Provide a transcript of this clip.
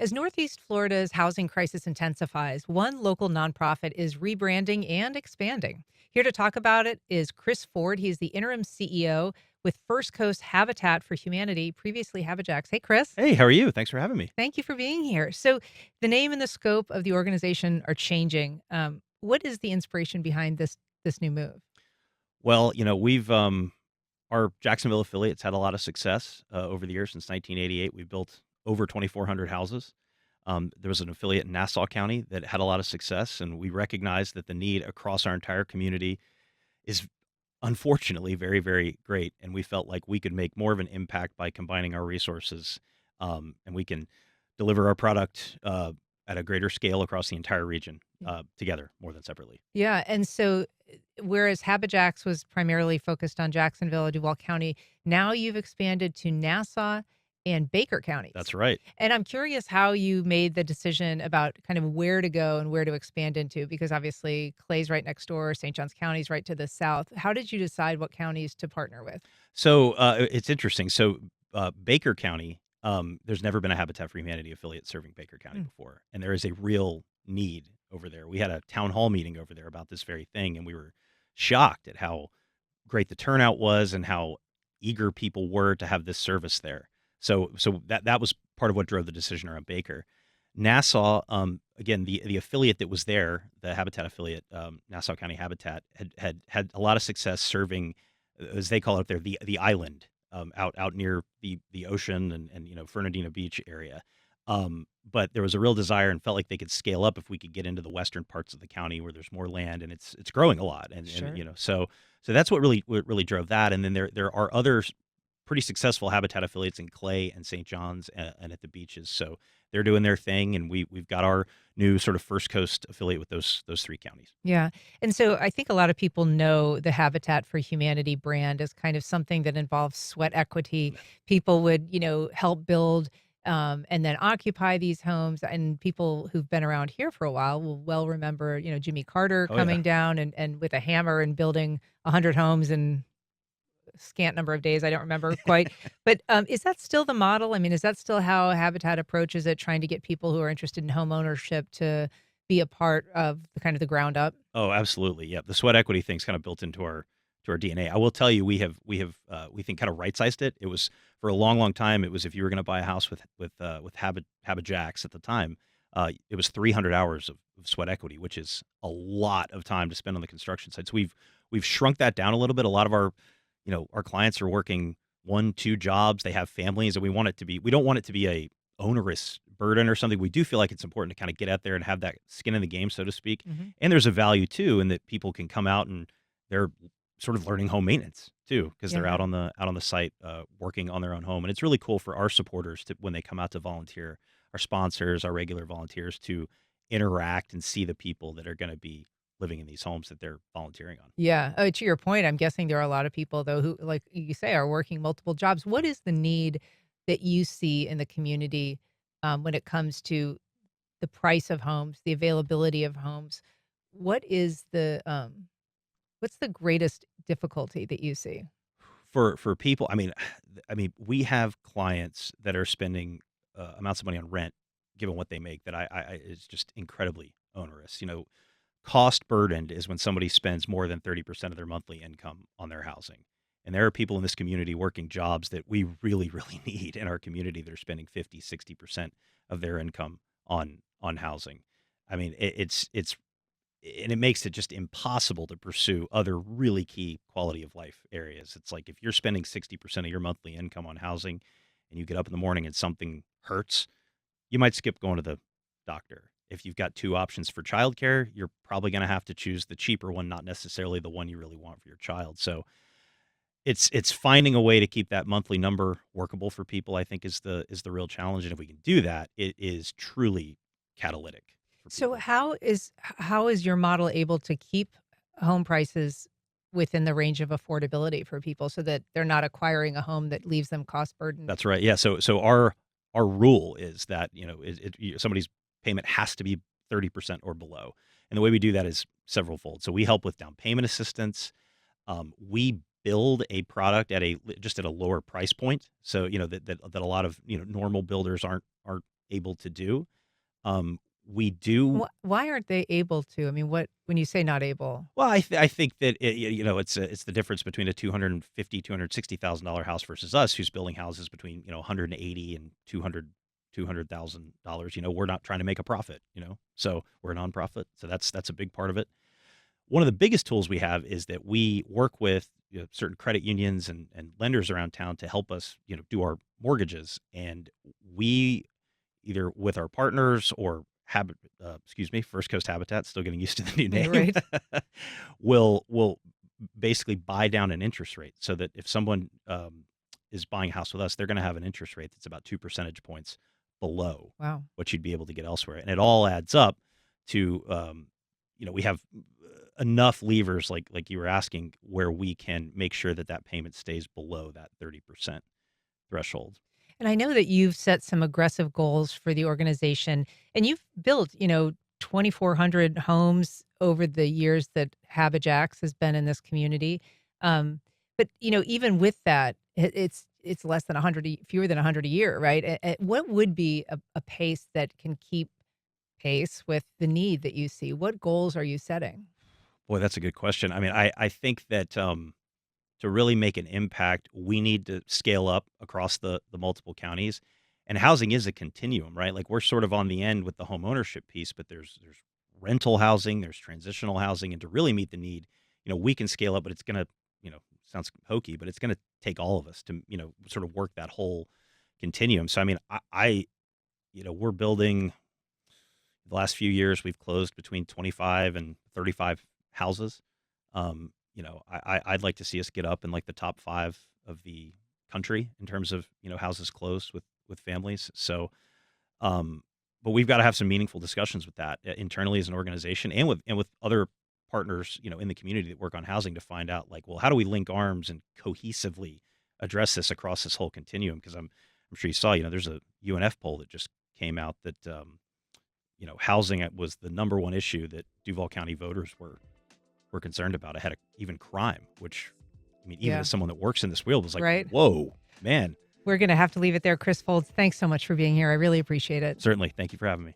As Northeast Florida's housing crisis intensifies, one local nonprofit is rebranding and expanding. Here to talk about it is Chris Ford. He's the interim CEO with First Coast Habitat for Humanity, previously Habijax. Hey, Chris. Hey, how are you? Thanks for having me. Thank you for being here. So, the name and the scope of the organization are changing. What is the inspiration behind this new move? Well, we've our Jacksonville affiliates had a lot of success over the years since 1988. We built over 2,400 houses. There was an affiliate in Nassau County that had a lot of success, and we recognized that the need across our entire community is unfortunately very, very great. And we felt like we could make more of an impact by combining our resources, and we can deliver our product at a greater scale across the entire region together more than separately. Yeah, and so, whereas Habijax was primarily focused on Jacksonville and Duval County, now you've expanded to Nassau and Baker counties. That's right. And I'm curious how you made the decision about kind of where to go and where to expand into, because obviously Clay's right next door, St. Johns County's right to the south. How did you decide what counties to partner with? So it's interesting. So Baker County, there's never been a Habitat for Humanity affiliate serving Baker County Mm, before, and there is a real need over there. We had a town hall meeting over there about this very thing, and we were shocked at how great the turnout was and how eager people were to have this service there. So that was part of what drove the decision around Baker. Nassau, again, the affiliate that was there, the Habitat affiliate, Nassau County Habitat, had a lot of success serving, as they call it up there, the island, out near the ocean and Fernandina Beach area. But there was a real desire and felt like they could scale up if we could get into the western parts of the county where there's more land and it's growing a lot. And sure. so that's what really drove that. And then there are other pretty successful Habitat affiliates in Clay and St. John's and at the beaches. So they're doing their thing, and we've got our new sort of First Coast affiliate with those three counties. Yeah. And so I think a lot of people know the Habitat for Humanity brand as kind of something that involves sweat equity. People would, help build and then occupy these homes. And people who've been around here for a while will well remember, Jimmy Carter Oh yeah. coming down and with a hammer and building 100 homes in a scant number of days. I don't remember quite. But is that still the model? I mean, is that still how Habitat approaches it, trying to get people who are interested in home ownership to be a part of the kind of the ground up? Oh, absolutely. Yep. The sweat equity thing's kind of built into our DNA. I will tell you, we think kind of right sized it. It was for a long, long time. It was if you were going to buy a house with Habit Jacks at the time, it was 300 hours of sweat equity, which is a lot of time to spend on the construction site. So we've shrunk that down a little bit. A lot of our clients are working one, two jobs. They have families, and we don't want it to be a onerous burden or something. We do feel like it's important to kind of get out there and have that skin in the game, so to speak. Mhm. And there's a value too in that people can come out and they're sort of learning home maintenance too because they're Yeah. out on the site working on their own home. And it's really cool for our supporters to when they come out to volunteer, our sponsors, our regular volunteers to interact and see the people that are going to be living in these homes that they're volunteering on. Yeah. Oh, to your point, I'm guessing there are a lot of people though who, like you say, are working multiple jobs. What is the need that you see in the community when it comes to the price of homes, the availability of homes? What is what's the greatest difficulty that you see? For people, I mean, we have clients that are spending amounts of money on rent, given what they make, that I is just incredibly onerous. Cost burdened is when somebody spends more than 30% of their monthly income on their housing. And there are people in this community working jobs that we really, really need in our community that are spending 50, 60% of their income on housing. I mean, it's and it makes it just impossible to pursue other really key quality of life areas. It's like if you're spending 60% of your monthly income on housing and you get up in the morning and something hurts, you might skip going to the doctor. If you've got two options for childcare, you're probably going to have to choose the cheaper one, not necessarily the one you really want for your child. So it's finding a way to keep that monthly number workable for people. I think is the real challenge, and if we can do that, it is truly catalytic for So people. how is your model able to keep home prices within the range of affordability for people so that they're not acquiring a home that leaves them cost burdened? That's right. Yeah. So our rule is that somebody's payment has to be 30% or below, and the way we do that is several fold. So we help with down payment assistance. We build a product just at a lower price point. So that a lot of normal builders aren't able to do. We do Why aren't they able to? I mean, what when you say not able? well, I think that it's the difference between a $250,000-$260,000 house versus us, who's building houses between 180 and $200,000. We're not trying to make a profit. So we're a nonprofit, so that's a big part of it. One of the biggest tools we have is that we work with certain credit unions and lenders around town to help us do our mortgages, and we either with our partners or First Coast Habitat, still getting used to the new name, Right. will basically buy down an interest rate so that if someone is buying a house with us, they're going to have an interest rate that's about 2 percentage points below Wow. what you'd be able to get elsewhere, and it all adds up to we have enough levers like you were asking where we can make sure that that payment stays below that 30% threshold. And I know that you've set some aggressive goals for the organization, and you've built, 2,400 homes over the years that Habijax has been in this community. Um, but even with that, it's less than 100, fewer than 100 a year, right? What would be a pace that can keep pace with the need that you see? What goals are you setting? Boy, that's a good question. I mean, I think that to really make an impact, we need to scale up across the multiple counties. And housing is a continuum, right? Like we're sort of on the end with the home ownership piece, but there's rental housing, there's transitional housing, and to really meet the need, we can scale up, but it's gonna, sounds hokey, but it's gonna take all of us to, sort of work that whole continuum. So I mean, we're building the last few years, we've closed between 25 and 35 houses. I'd like to see us get up in like the top 5 of the country in terms of, houses closed with families. So, but we've got to have some meaningful discussions with that internally as an organization and with other partners, in the community that work on housing to find out like, well, how do we link arms and cohesively address this across this whole continuum? Because I'm sure you saw, there's a UNF poll that just came out that housing was the number one issue that Duval County voters were concerned about ahead of even crime, which, I mean, even Yeah. as someone that works in this field was like, Right. whoa, man. We're going to have to leave it there. Chris Folds, thanks so much for being here. I really appreciate it. Certainly. Thank you for having me.